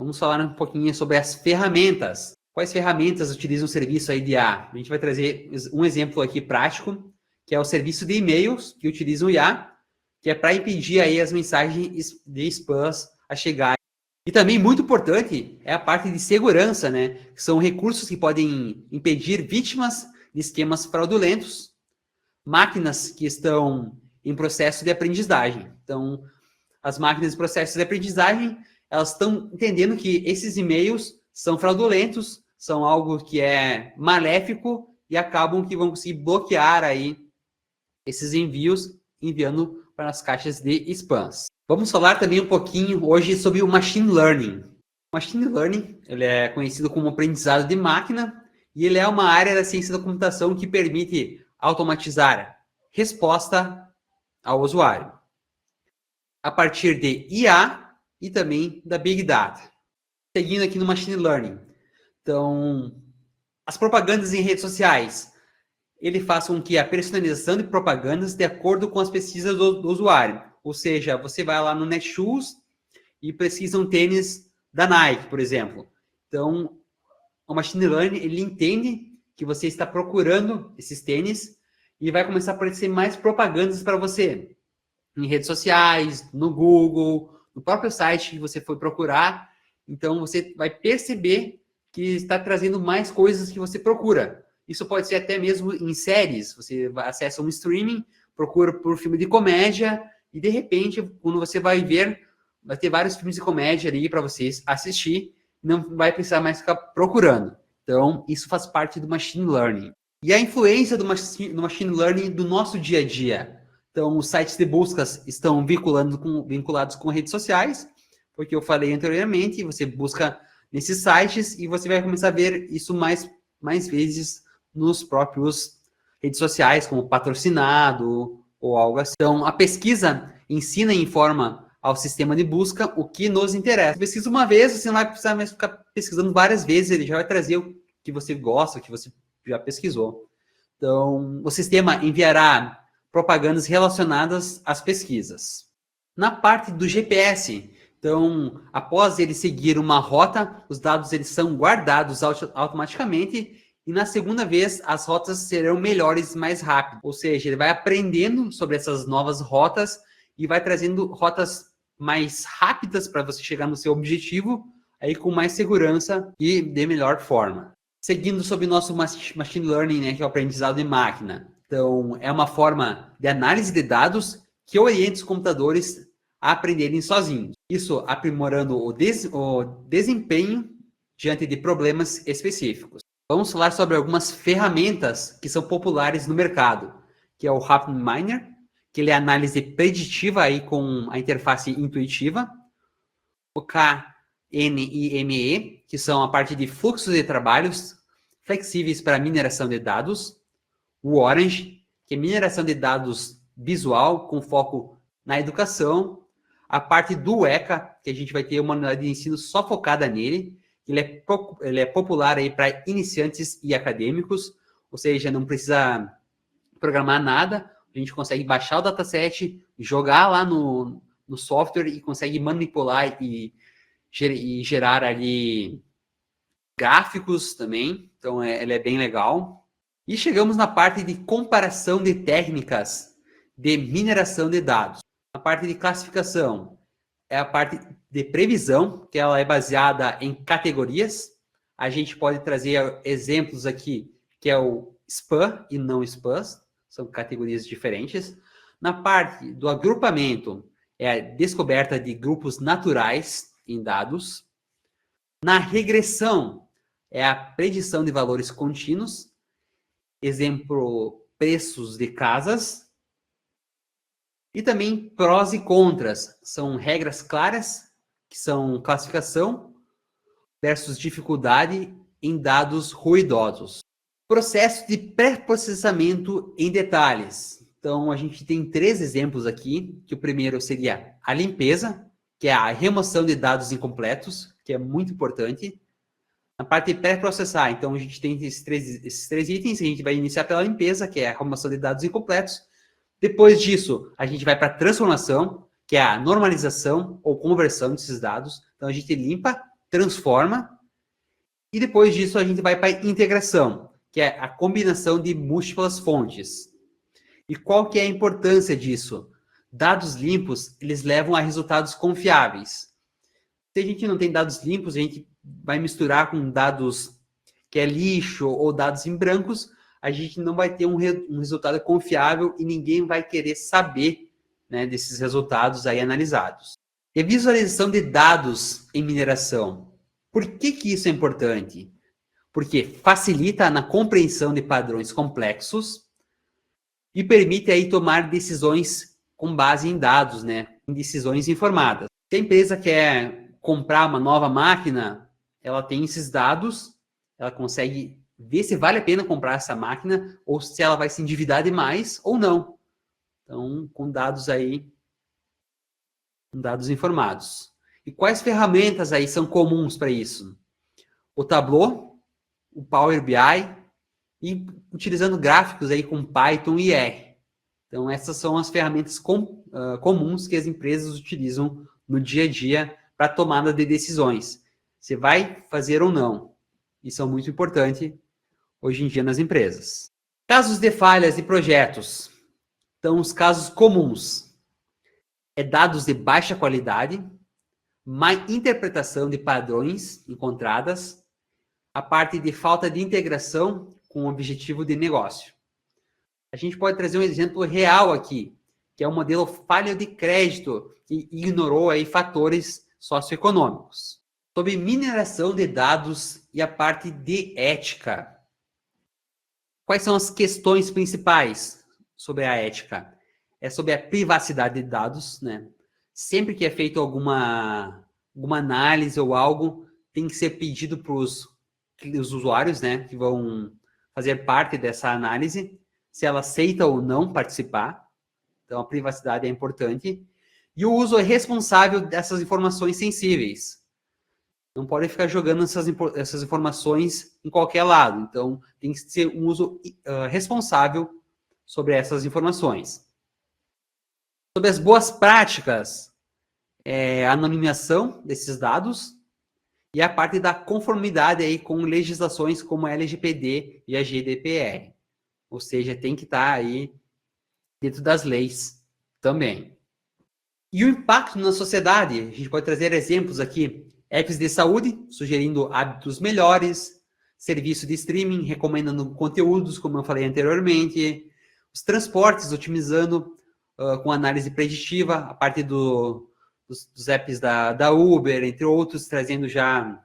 Vamos falar um pouquinho sobre as ferramentas. Quais ferramentas utilizam o serviço aí de IA? A gente vai trazer um exemplo aqui prático, que é o serviço de e-mails que utiliza o IA, que é para impedir aí as mensagens de spams a chegar. E também, muito importante, é a parte de segurança, né? Que são recursos que podem impedir vítimas de esquemas fraudulentos, máquinas que estão em processo de aprendizagem. Então, as máquinas de processo de aprendizagem, elas estão entendendo que esses e-mails são fraudulentos, são algo que é maléfico e acabam que vão conseguir bloquear aí esses envios, enviando para as caixas de spams. Vamos falar também um pouquinho hoje sobre o Machine Learning. O Machine Learning, ele é conhecido como aprendizado de máquina e ele é uma área da ciência da computação que permite automatizar resposta ao usuário a partir de IA e também da Big Data. Seguindo aqui no Machine Learning. Então, as propagandas em redes sociais, ele faz com que a personalização de propagandas de acordo com as pesquisas do usuário. Ou seja, você vai lá no Netshoes e pesquisa um tênis da Nike, por exemplo. Então, o Machine Learning, ele entende que você está procurando esses tênis e vai começar a aparecer mais propagandas para você em redes sociais, no Google, no próprio site que você foi procurar. Então, você vai perceber que está trazendo mais coisas que você procura. Isso pode ser até mesmo em séries. Você acessa um streaming, procura por filme de comédia e, de repente, quando você vai ver, vai ter vários filmes de comédia ali para vocês assistir. Não vai precisar mais ficar procurando. Então, isso faz parte do Machine Learning. E a influência do Machine Learning do nosso dia a dia. Então, os sites de buscas estão vinculados com redes sociais, porque eu falei anteriormente, você busca nesses sites e você vai começar a ver isso mais vezes nos próprios redes sociais, como patrocinado ou algo assim. Então, a pesquisa ensina e informa ao sistema de busca o que nos interessa. Pesquisa uma vez, você não vai precisar mais ficar pesquisando várias vezes, ele já vai trazer o que você gosta, o que você já pesquisou. Então, o sistema enviará propagandas relacionadas às pesquisas. Na parte do GPS, então, após ele seguir uma rota, os dados eles são guardados automaticamente e na segunda vez as rotas serão melhores mais rápido. Ou seja, ele vai aprendendo sobre essas novas rotas e vai trazendo rotas mais rápidas para você chegar no seu objetivo, aí com mais segurança e de melhor forma. Seguindo sobre o nosso Machine Learning, né, que é o aprendizado de máquina. Então, é uma forma de análise de dados que orienta os computadores a aprenderem sozinhos. Isso aprimorando o desempenho diante de problemas específicos. Vamos falar sobre algumas ferramentas que são populares no mercado, que é o RapidMiner, que ele é análise preditiva aí com a interface intuitiva, o KNIME, que são a parte de fluxos de trabalhos flexíveis para mineração de dados, o Orange, que é mineração de dados visual com foco na educação, a parte do ECA, que a gente vai ter uma unidade de ensino só focada nele, ele é popular aí para iniciantes e acadêmicos, ou seja, não precisa programar nada, a gente consegue baixar o dataset, jogar lá no software e consegue manipular e gerar ali gráficos também, então ele é bem legal. E chegamos na parte de comparação de técnicas de mineração de dados. A parte de classificação é a parte de previsão, que ela é baseada em categorias. A gente pode trazer exemplos aqui, que é o spam e não spams, são categorias diferentes. Na parte do agrupamento, é a descoberta de grupos naturais em dados. Na regressão, é a predição de valores contínuos. Exemplo, preços de casas. E também prós e contras. São regras claras, que são classificação versus dificuldade em dados ruidosos. Processo de pré-processamento em detalhes. Então, a gente tem 3 exemplos aqui, que o primeiro seria a limpeza, que é a remoção de dados incompletos, que é muito importante. Na parte de pré-processar, então, a gente tem esses três itens, a gente vai iniciar pela limpeza, que é a remoção de dados incompletos. Depois disso, a gente vai para a transformação, que é a normalização ou conversão desses dados. Então, a gente limpa transforma, e depois disso a gente vai para a integração, que é a combinação de múltiplas fontes. E qual que é a importância disso? Dados limpos, eles levam a resultados confiáveis. Se a gente não tem dados limpos, a gente vai misturar com dados que é lixo ou dados em brancos, a gente não vai ter um resultado confiável e ninguém vai querer saber, né, desses resultados aí analisados. E a visualização de dados em mineração. Por que isso é importante? Porque facilita na compreensão de padrões complexos e permite aí tomar decisões com base em dados, né, em decisões informadas. Se a empresa quer comprar uma nova máquina, ela tem esses dados, ela consegue ver se vale a pena comprar essa máquina ou se ela vai se endividar demais ou não. Então, com dados aí, com dados informados. E quais ferramentas aí são comuns para isso? O Tableau, o Power BI e utilizando gráficos aí com Python e R. Então, essas são as ferramentas comuns que as empresas utilizam no dia a dia para tomada de decisões. Se vai fazer ou não. Isso é muito importante hoje em dia nas empresas. Casos de falhas e projetos. Então, os casos comuns. É dados de baixa qualidade, má interpretação de padrões encontradas, a parte de falta de integração com o objetivo de negócio. A gente pode trazer um exemplo real aqui, que é o modelo falha de crédito, que ignorou aí fatores socioeconômicos. Sobre mineração de dados e a parte de ética. Quais são as questões principais sobre a ética? É sobre a privacidade de dados, né? Sempre que é feito alguma análise ou algo, tem que ser pedido para os usuários, né, que vão fazer parte dessa análise, se ela aceita ou não participar. Então, a privacidade é importante. E o uso é responsável dessas informações sensíveis. Não pode ficar jogando essas informações em qualquer lado. Então, tem que ser um uso responsável sobre essas informações. Sobre as boas práticas, a anonimização desses dados e a parte da conformidade aí com legislações como a LGPD e a GDPR. Ou seja, tem que estar aí dentro das leis também. E o impacto na sociedade? A gente pode trazer exemplos aqui. Apps de saúde, sugerindo hábitos melhores, serviço de streaming, recomendando conteúdos, como eu falei anteriormente, os transportes, otimizando com análise preditiva, a parte dos apps da Uber, entre outros, trazendo já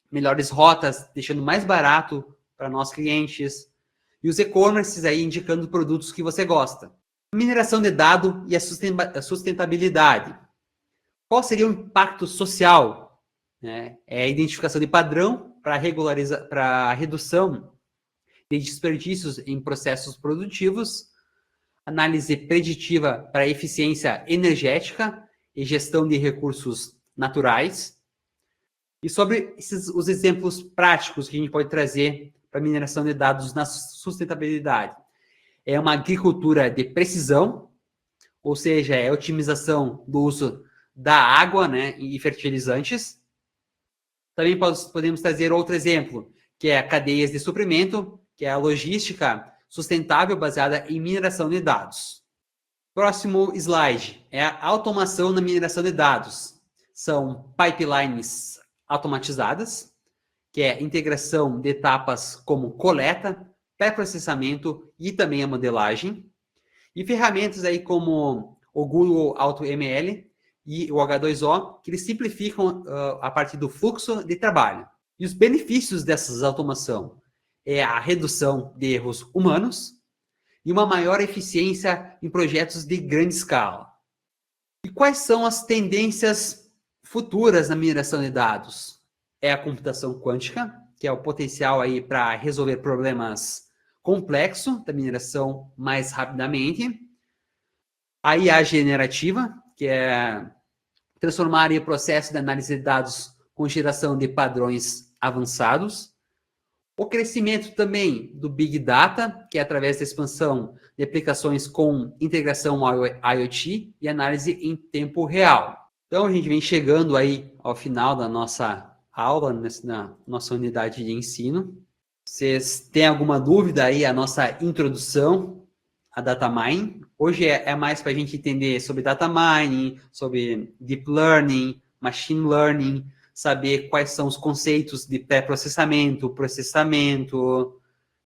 melhores rotas, deixando mais barato para nós clientes, e os e-commerces aí indicando produtos que você gosta. Mineração de dado e a sustentabilidade. Qual seria o impacto social? É a identificação de padrão para a redução de desperdícios em processos produtivos, análise preditiva para eficiência energética e gestão de recursos naturais. E sobre os exemplos práticos que a gente pode trazer para a mineração de dados na sustentabilidade. É uma agricultura de precisão, ou seja, é a otimização do uso da água, né, e fertilizantes. Também podemos trazer outro exemplo, que é cadeias de suprimento, que é a logística sustentável baseada em mineração de dados. Próximo slide é a automação na mineração de dados. São pipelines automatizadas, que é a integração de etapas como coleta, pré-processamento e também a modelagem. E ferramentas aí como o Google AutoML e o H2O, que eles simplificam a partir do fluxo de trabalho. E os benefícios dessas automação é a redução de erros humanos e uma maior eficiência em projetos de grande escala. E quais são as tendências futuras na mineração de dados? É a computação quântica, que é o potencial aí para resolver problemas complexos da mineração mais rapidamente. A IA generativa, que é transformar o processo de análise de dados com geração de padrões avançados. O crescimento também do Big Data, que é através da expansão de aplicações com integração ao IoT e análise em tempo real. Então, a gente vem chegando aí ao final da nossa aula na nossa unidade de ensino. Vocês têm alguma dúvida aí, a nossa introdução a data mining? Hoje é mais para a gente entender sobre data mining, sobre deep learning, machine learning, saber quais são os conceitos de pré-processamento, processamento,